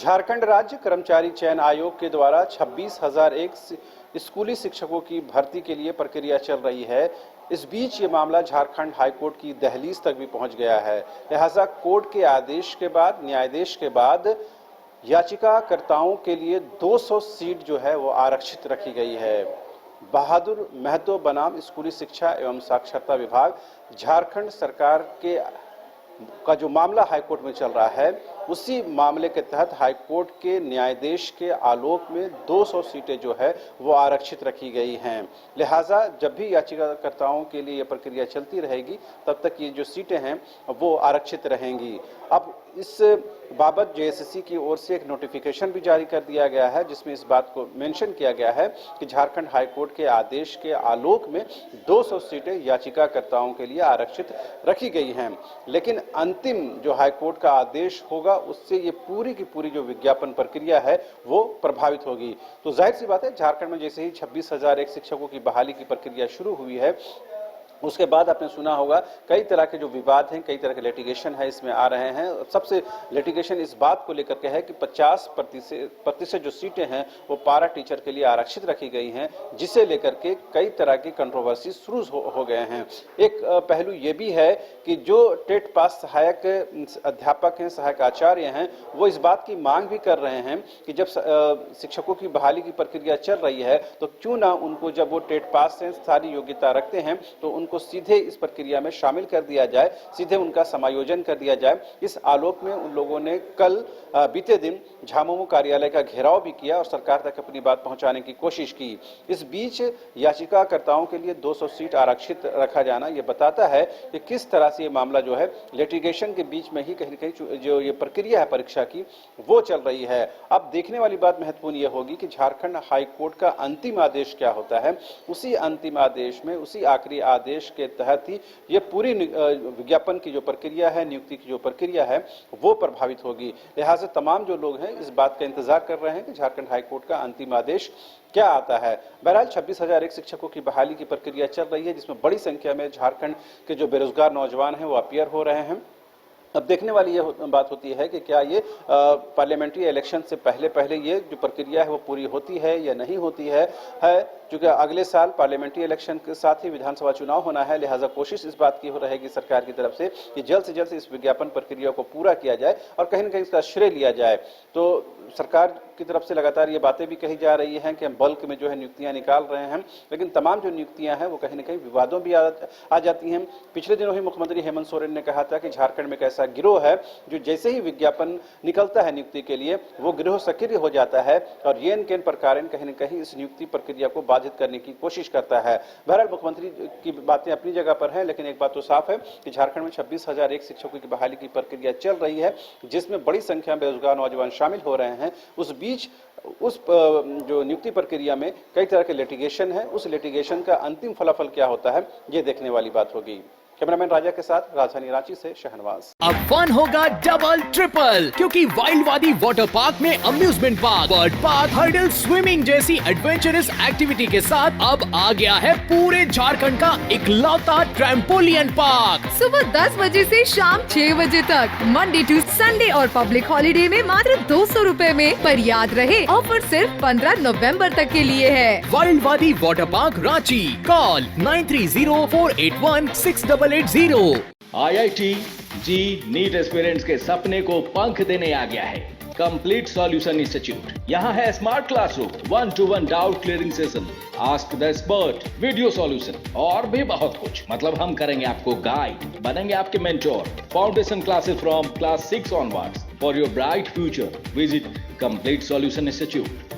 झारखंड राज्य कर्मचारी चयन आयोग के द्वारा 26,001 स्कूली शिक्षकों की भर्ती के लिए प्रक्रिया चल रही है। इस बीच ये मामला झारखंड हाईकोर्ट की दहलीज तक भी पहुंच गया है। लिहाजा कोर्ट के आदेश के बाद, न्यायाधीश के बाद याचिकाकर्ताओं के लिए 200 सीट जो है वो आरक्षित रखी गई है। बहादुर महतो बनाम स्कूली शिक्षा एवं साक्षरता विभाग झारखंड सरकार का जो मामला हाईकोर्ट में चल रहा है, उसी मामले के तहत हाईकोर्ट के न्यायाधीश के आलोक में 200 सीटें जो है वो आरक्षित रखी गई हैं। लिहाजा जब भी याचिकाकर्ताओं के लिए यह प्रक्रिया चलती रहेगी, तब तक ये जो सीटें हैं वो आरक्षित रहेंगी। अब इस बाबत जेएसएससी की ओर से एक नोटिफिकेशन भी जारी कर दिया गया है, जिसमें इस बात को मेंशन किया गया है कि झारखंड हाईकोर्ट के आदेश के आलोक में 200 सीटें याचिकाकर्ताओं के लिए आरक्षित रखी गई हैं। लेकिन अंतिम जो हाईकोर्ट का आदेश होगा, उससे ये पूरी की पूरी जो विज्ञापन प्रक्रिया है वो प्रभावित होगी। तो जाहिर सी बात है, झारखंड में जैसे ही 26,001 शिक्षकों की बहाली की प्रक्रिया शुरू हुई है, उसके बाद आपने सुना होगा कई तरह के जो विवाद हैं, कई तरह के लिटिगेशन है इसमें आ रहे हैं। सबसे लिटिगेशन इस बात को लेकर के है कि 50% जो सीटें हैं वो पारा टीचर के लिए आरक्षित रखी गई हैं, जिसे लेकर के कई तरह की कंट्रोवर्सी शुरू हो गए हैं। एक पहलू ये भी है कि जो टेट पास सहायक अध्यापक हैं, सहायक आचार्य हैं, वो इस बात की मांग भी कर रहे हैं कि जब शिक्षकों की बहाली की प्रक्रिया चल रही है, तो क्यों ना उनको, जब वो टेट पास हैं, सारी योग्यता रखते हैं, तो को सीधे इस प्रक्रिया में शामिल कर दिया जाए, सीधे उनका समायोजन कर दिया जाए। इस आलोक में उन लोगों ने कल बीते दिन झामुमो कार्यालय का घेराव भी किया और सरकार तक अपनी बात पहुंचाने की कोशिश की। इस बीच याचिकाकर्ताओं के लिए 200 सीट आरक्षित रखा जाना ये बताता है कि किस तरह से ये मामला जो है लिटिगेशन के बीच में ही कहीं न कहीं जो ये प्रक्रिया है परीक्षा की, वो चल रही है। अब देखने वाली बात महत्वपूर्ण ये होगी कि झारखंड हाईकोर्ट का अंतिम आदेश क्या होता है। उसी अंतिम आदेश में, उसी आखिरी आदेश के तहत ही ये पूरी विज्ञापन की जो प्रक्रिया है, नियुक्ति की जो प्रक्रिया है, वो प्रभावित होगी। लिहाजा तमाम जो लोग हैं इस बात का इंतजार कर रहे हैं कि झारखंड हाईकोर्ट का अंतिम आदेश क्या आता है। बहरहाल 26,001 शिक्षकों की बहाली की प्रक्रिया चल रही है, जिसमें बड़ी संख्या में झारखंड के जो बेरोजगार नौजवान हैं वो अपीयर हो रहे हैं। अब देखने वाली ये बात होती है कि क्या ये पार्लियामेंट्री इलेक्शन से पहले ये जो प्रक्रिया है वो पूरी होती है या नहीं होती है। क्योंकि अगले साल पार्लियामेंट्री इलेक्शन के साथ ही विधानसभा चुनाव होना है, लिहाजा कोशिश इस बात की हो रहेगी सरकार की तरफ से कि जल्द से जल्द इस विज्ञापन प्रक्रिया को पूरा किया जाए और कहीं न कहीं इसका श्रेय लिया जाए। तो सरकार की तरफ से लगातार ये बातें भी कही जा रही हैं कि हम बल्क में जो है नियुक्तियां निकाल रहे हैं, लेकिन तमाम जो नियुक्तियां हैं वो कहीं न कहीं विवादों भी आ जाती हैं। पिछले दिनों ही मुख्यमंत्री हेमंत सोरेन ने कहा था कि झारखंड में एक ऐसा गिरोह है जो जैसे ही विज्ञापन निकलता है नियुक्ति के लिए, वो गिरोह सक्रिय हो जाता है और येन केन प्रकार कहीं न कहीं इस नियुक्ति प्रक्रिया को बाधित करने की कोशिश करता है। बहरहाल मुख्यमंत्री की बातें अपनी जगह पर हैं, लेकिन एक बात तो साफ है कि झारखंड में 26,001 शिक्षकों की बहाली की प्रक्रिया चल रही है, जिसमें बड़ी संख्या में बेरोजगार नौजवान शामिल हो रहे हैं। उस बीच जो नियुक्ति प्रक्रिया में कई तरह के लिटिगेशन है, उस लिटिगेशन का अंतिम फलाफल क्या होता है, ये देखने वाली बात होगी। कैमरामैन राजा के साथ राजधानी रांची से शहनवाज। अब फन होगा डबल ट्रिपल, क्योंकि वाइल्ड वादी वाटर पार्क में amusement park, bird park, hurdle, swimming जैसी एडवेंचरस एक्टिविटी के साथ अब आ गया है पूरे झारखंड का इकलौता ट्रैम्पोलियन पार्क। सुबह 10 बजे से शाम 6 बजे तक, मंडे टू संडे और पब्लिक हॉलिडे में मात्र 200 रुपए में। पर याद रहे, ऑफर सिर्फ 15 नवंबर तक के लिए है। वाइल्ड वादी water park Ranchi, call 9304816880। IIT जी नीट एस्पिरेंट्स के सपने को पंख देने आ गया है कंप्लीट सॉल्यूशन इंस्टीट्यूट। यहाँ है smart classroom, 1-to-1 doubt clearing session, ask the expert, video solution और भी बहुत कुछ। मतलब हम करेंगे आपको गाइड, बनेंगे आपके mentor. Foundation classes from class 6 onwards for your bright future. Visit complete solution institute.